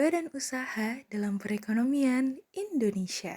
Badan Usaha dalam Perekonomian Indonesia.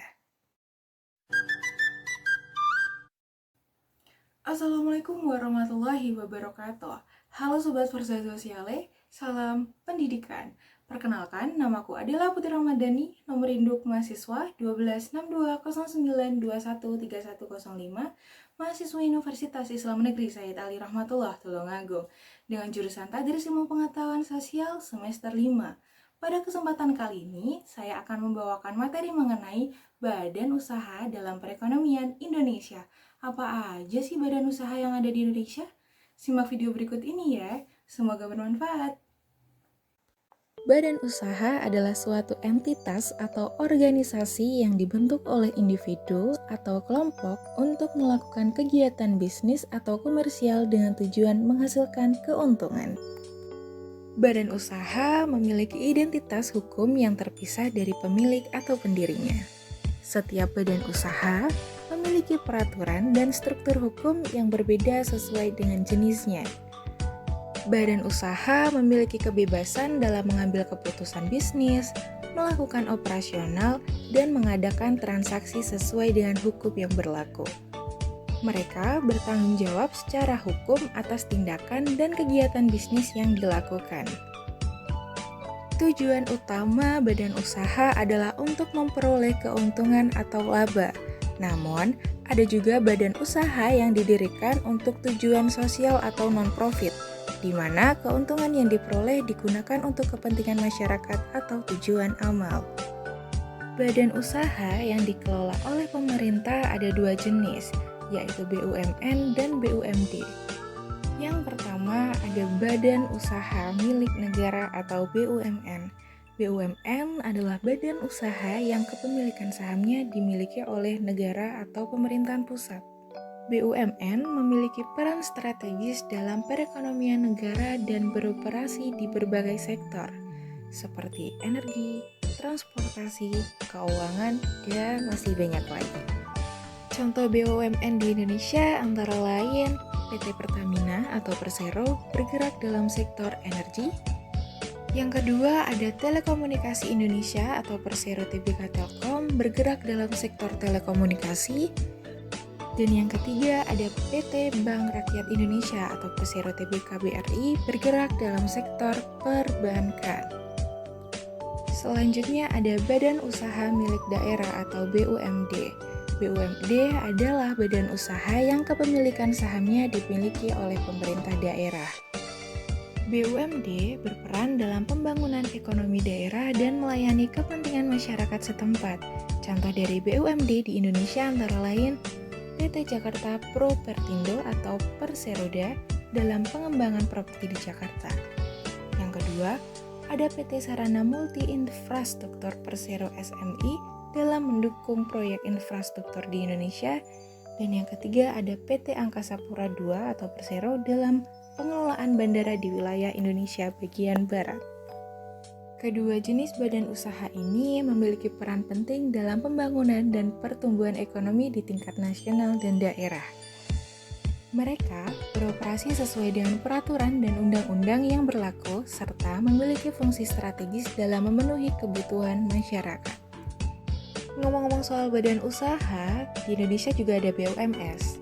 Assalamualaikum warahmatullahi wabarakatuh. Halo Sobat Versa Sosiale, salam pendidikan. Perkenalkan, namaku adalah Putri Ramadhani, nomor induk mahasiswa 126209213105, mahasiswa Universitas Islam Negeri Said Ali Rahmatullah Tulungagung, dengan jurusan Tadris Ilmu Pengetahuan Sosial semester 5. Pada kesempatan kali ini, saya akan membawakan materi mengenai Badan Usaha dalam Perekonomian Indonesia. Apa aja sih badan usaha yang ada di Indonesia? Simak video berikut ini ya, semoga bermanfaat. Badan usaha adalah suatu entitas atau organisasi yang dibentuk oleh individu atau kelompok untuk melakukan kegiatan bisnis atau komersial dengan tujuan menghasilkan keuntungan. Badan usaha memiliki identitas hukum yang terpisah dari pemilik atau pendirinya. Setiap badan usaha memiliki peraturan dan struktur hukum yang berbeda sesuai dengan jenisnya. Badan usaha memiliki kebebasan dalam mengambil keputusan bisnis, melakukan operasional, dan mengadakan transaksi sesuai dengan hukum yang berlaku. Mereka bertanggung jawab secara hukum atas tindakan dan kegiatan bisnis yang dilakukan. Tujuan utama badan usaha adalah untuk memperoleh keuntungan atau laba. Namun, ada juga badan usaha yang didirikan untuk tujuan sosial atau non-profit, di mana keuntungan yang diperoleh digunakan untuk kepentingan masyarakat atau tujuan amal. Badan usaha yang dikelola oleh pemerintah ada dua jenis, yaitu BUMN dan BUMD. Yang pertama ada Badan Usaha Milik Negara atau BUMN. BUMN adalah badan usaha yang kepemilikan sahamnya dimiliki oleh negara atau pemerintahan pusat. BUMN memiliki peran strategis dalam perekonomian negara dan beroperasi di berbagai sektor, seperti energi, transportasi, keuangan, dan masih banyak lagi. Contoh BUMN di Indonesia antara lain PT Pertamina atau Persero bergerak dalam sektor energi. Yang kedua ada Telekomunikasi Indonesia atau Persero Tbk Telkom bergerak dalam sektor telekomunikasi. Dan yang ketiga ada PT Bank Rakyat Indonesia atau Persero Tbk BRI bergerak dalam sektor perbankan. Selanjutnya ada Badan Usaha Milik Daerah atau BUMD. BUMD adalah badan usaha yang kepemilikan sahamnya dimiliki oleh pemerintah daerah. BUMD berperan dalam pembangunan ekonomi daerah dan melayani kepentingan masyarakat setempat. Contoh dari BUMD di Indonesia antara lain PT Jakarta Propertindo atau Perseroda dalam pengembangan properti di Jakarta. Yang kedua, ada PT Sarana Multi Infrastruktur Persero SMI dalam mendukung proyek infrastruktur di Indonesia. Dan yang ketiga ada PT Angkasa Pura II atau Persero dalam pengelolaan bandara di wilayah Indonesia bagian barat. Kedua jenis badan usaha ini memiliki peran penting dalam pembangunan dan pertumbuhan ekonomi di tingkat nasional dan daerah. Mereka beroperasi sesuai dengan peraturan dan undang-undang yang berlaku serta memiliki fungsi strategis dalam memenuhi kebutuhan masyarakat. Ngomong-ngomong soal badan usaha, di Indonesia juga ada BUMS.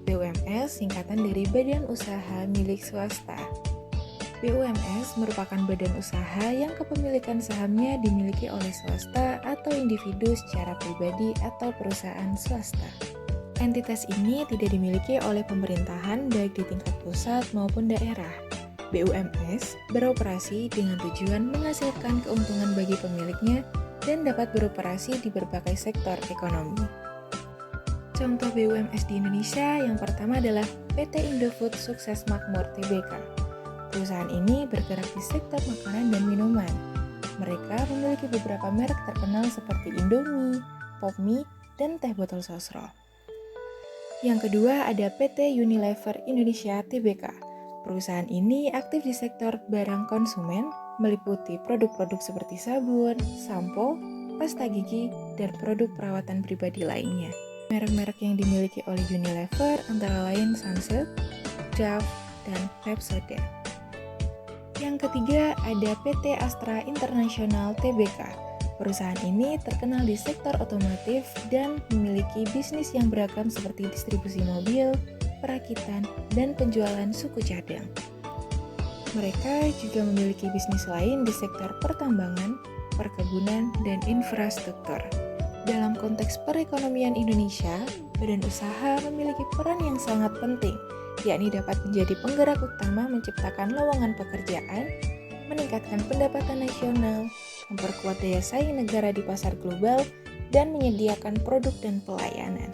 BUMS singkatan dari Badan Usaha Milik Swasta. BUMS merupakan badan usaha yang kepemilikan sahamnya dimiliki oleh swasta atau individu secara pribadi atau perusahaan swasta. Entitas ini tidak dimiliki oleh pemerintahan baik di tingkat pusat maupun daerah. BUMS beroperasi dengan tujuan menghasilkan keuntungan bagi pemiliknya dan dapat beroperasi di berbagai sektor ekonomi. Contoh BUMS di Indonesia yang pertama adalah PT Indofood Sukses Makmur Tbk. Perusahaan ini bergerak di sektor makanan dan minuman. Mereka memiliki beberapa merek terkenal seperti Indomie, Popmie, dan teh botol sosro. Yang kedua ada PT Unilever Indonesia Tbk. Perusahaan ini aktif di sektor barang konsumen, meliputi produk-produk seperti sabun, sampo, pasta gigi, dan produk perawatan pribadi lainnya. Merek-merek yang dimiliki oleh Unilever antara lain Sunsilk, Dove, dan Pepsodent. Yang ketiga, ada PT Astra International Tbk. Perusahaan ini terkenal di sektor otomotif dan memiliki bisnis yang beragam seperti distribusi mobil, perakitan, dan penjualan suku cadang. Mereka juga memiliki bisnis lain di sektor pertambangan, perkebunan, dan infrastruktur. Dalam konteks perekonomian Indonesia, badan usaha memiliki peran yang sangat penting, yakni dapat menjadi penggerak utama menciptakan lowongan pekerjaan, meningkatkan pendapatan nasional, memperkuat daya saing negara di pasar global, dan menyediakan produk dan pelayanan.